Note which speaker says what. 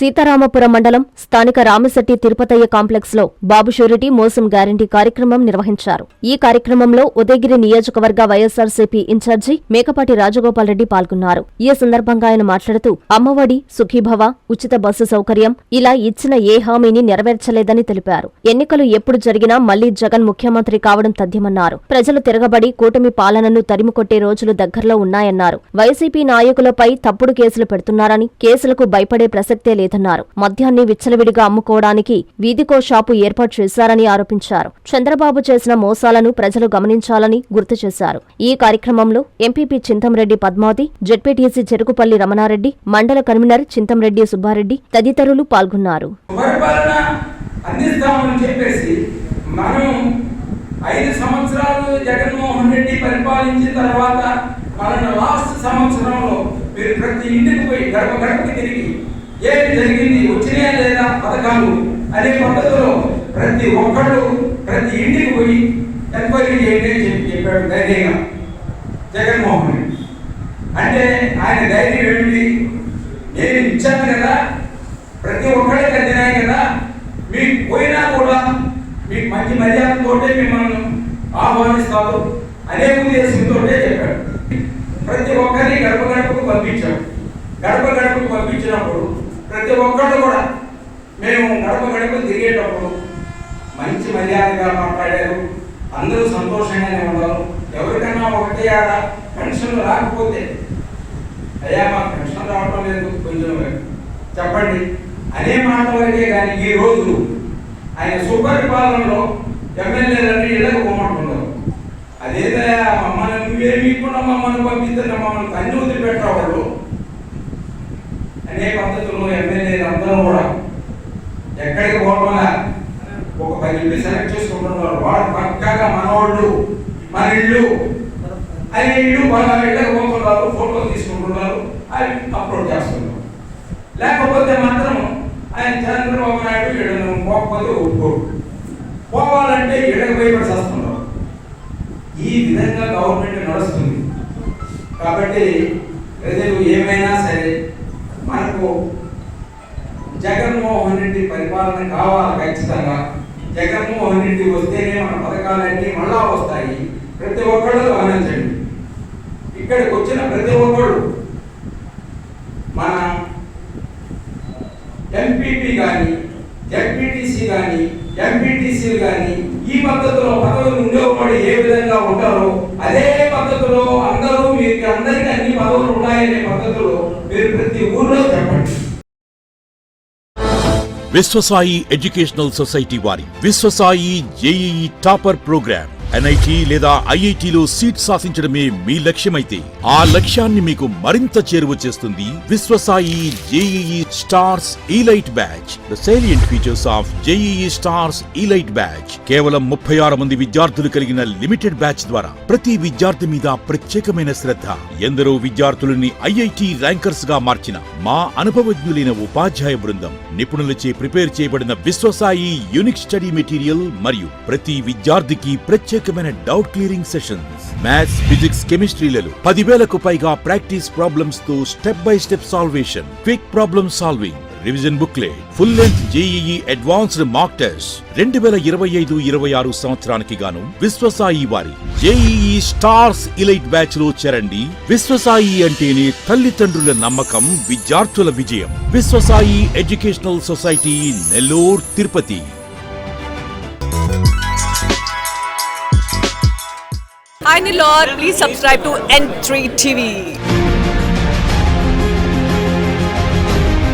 Speaker 1: సీతారామపురం మండలం స్థానిక రామిశెట్టి తిరుపతయ్య కాంప్లెక్స్ లో బాబు షూరిటీ మోసం గ్యారంటీ కార్యక్రమం నిర్వహించారు. ఈ కార్యక్రమంలో ఉదయగిరి నియోజకవర్గ వైఎస్సార్సీపీ ఇన్ఛార్జి మేకపాటి రాజగోపాల్ రెడ్డి పాల్గొన్నారు. ఈ సందర్భంగా ఆయన మాట్లాడుతూ అమ్మఒడి, సుఖీభవ, ఉచిత బస్సు సౌకర్యం ఇలా ఇచ్చిన ఏ హామీని నెరవేర్చలేదని తెలిపారు. ఎన్నికలు ఎప్పుడు జరిగినా మళ్లీ జగన్ ముఖ్యమంత్రి కావడం తథ్యమన్నారు. ప్రజలు తిరగబడి కూటమి పాలనను తరిమికొట్టే రోజులు దగ్గరలో ఉన్నాయన్నారు. వైసీపీ నాయకులపై తప్పుడు కేసులు పెడుతున్నారని, కేసులకు భయపడే ప్రసక్తే లేదన్నారు. మద్యాన్ని విచ్చలవిడిగా అమ్ముకోవడానికి వీధికో షాపు ఏర్పాటు చేశారని ఆరోపించారు. చంద్రబాబు చేసిన మోసాలను ప్రజలు గమనించాలని గుర్తు చేశారు. ఈ కార్యక్రమంలో ఎంపీపీ చింతంరెడ్డి పద్మావతి, జెడ్పీటీసీ చెరుకుపల్లి రమణారెడ్డి, మండల కన్వీనర్ చింతంరెడ్డి సుబ్బారెడ్డి తదితరులు పాల్గొన్నారు.
Speaker 2: 5 సంవత్సరాలు జగన్మోహన్ రెడ్డి పరిపాలించిన తర్వాత లాస్ట్ సంవత్సరంలో మీరు ప్రతి ఇంటికి పోయి గడపకి తిరిగి ఏమి జరిగింది, వచ్చినాయా లేదా పథకాలు అనే పద్ధతిలో ప్రతి ఒక్కళ్ళు ప్రతి ఇంటికి పోయి ఎంక్వైరీ చేయండి అని చెప్పాడు ధైర్యంగా జగన్మోహన్ రెడ్డి. అంటే ఆయన ధైర్యం ఏమిటి? నేను ఇచ్చాను కదా, ప్రతి ఒక్కళ్ళకి అందినాయి కదా, మీకు పోయినా కూడా మీకు మంచి మర్యాదతోటే మిమ్మల్ని ఆహ్వానిస్తారు అనే ఉద్దేశంతో చెప్పాడు. ప్రతి ఒక్కరిని గడపకు పంపించాడు. గడపకు పంపించినప్పుడు ప్రతి ఒక్కళ్ళు కూడా మేము గడపకు తిరిగేటప్పుడు మంచి మర్యాదగా మాట్లాడారు. అందరూ సంతోషంగానే ఉన్నారు. ఎవరికన్నా ఒకటే పెన్షన్లు రాకపోతే అయ్యా మాకు పెన్షన్ రావడం లేదు, కొంచెం చెప్పండి అనే మాట వరకే. కానీ ఈ రోజు ఆయన సుపరిపాలనలో ఎమ్మెల్యేలని ఇళ్ళకు పోమంటున్నారు. అదేదయా మమ్మల్ని నువ్వేమీకుండా మమ్మల్ని పంపిస్తున్నా, మమ్మల్ని తన్ని వదిలిపెట్టేవాళ్ళు అనే పద్ధతుల్లో ఎమ్మెల్యేలు అందరూ కూడా ఎక్కడికి పోవడంలా ఒక 10 ఇళ్ళు సెలెక్ట్ చేసుకుంటున్నారు. వాడు పక్కగా మనవాళ్ళు మన ఇళ్ళు అనే ఇళ్ళు వాళ్ళ ఇళ్ళకి పోతున్నారు, ఫోటోలు తీసుకుంటున్నారు, అవి అప్లోడ్ చేస్తున్నారు. లేకపోతే మాత్రం ఆయన చంద్రబాబు నాయుడు ఇళ్ళను పోకపోతే ఒప్పుకోడు, పోవాలంటే ఇళ్ళకి భయపడి చేస్తున్నారు. ఈ విధంగా గవర్నమెంట్ నడుస్తుంది. కాబట్టి ప్రజలు ఏమైనా సరే మనకు జగన్మోహన్ రెడ్డి పరిపాలన కావాలి. ఖచ్చితంగా జగన్మోహన్ రెడ్డి వస్తేనే మన పథకాలన్నీ మళ్ళా వస్తాయి. ప్రతి ఒక్కళ్ళు గమనించండి. ఇక్కడికి వచ్చిన ప్రతి ఒక్కళ్ళు మన ఎంపీపీ కానీ, జెడ్పీటీసీ కానీ, ఎంపీటీసీలు కానీ ఈ పద్ధతిలో పదవులు ఉండేవాడు ఏ విధంగా ఉంటారో అదే పద్ధతిలో అందరూ మీకు అందరికీ అన్ని పదవులు ఉన్నాయనే పద్ధతిలో మీరు ప్రతి ఊర్లో చెప్పండి.
Speaker 3: విశ్వసాయి ఎడ్యుకేషనల్ సొసైటీ వారి Vishwasai JEE topper programme NIT లేదా ఐఐటిలో సీట్ సాధించడమే మీ లక్ష్యమైతే ఆ లక్ష్యాన్ని మీకు మరింత చేరువ చేస్తుంది Viswasai JEE stars elite batch. The salient features of JEE stars elite batch. కేవలం 36 మంది విద్యార్థులు కలిగిన లిమిటెడ్ బ్యాచ్ ద్వారా ప్రతి విద్యార్థి మీద ప్రత్యేకమైన శ్రద్ధ. ఎందరో విద్యార్థులని ఐఐటి ర్యాంకర్స్ గా మార్చిన మా అనుభవజ్ఞులైన ఉపాధ్యాయ బృందం, నిపుణులచే ప్రిపేర్ చేయబడిన విశ్వసాయి యూనిక్ స్టడీ మెటీరియల్ మరియు ప్రతి విద్యార్థికి ప్రత్యేకమైన doubt clearing sessions, maths, physics, కెమిస్ట్రీలలో 10,000కు పైగా ప్రాక్టీస్ ప్రాబ్లమ్స్ తో step by step salvation, quick problem solving, revision booklet, full length JEE advanced mock test. 2025-26 సంవత్సరానికి గాను విశ్వసాయి వారి జేఈఈ స్టార్స్ ఇలైట్ బ్యాచ్ లో చేరండి. విశ్వసాయి అంటేనే తల్లిదండ్రుల నమ్మకం, విద్యార్థుల విజయం. Viswasai educational society, Nellore, Tirupati.
Speaker 4: Hi Nilor, please subscribe to N3 TV.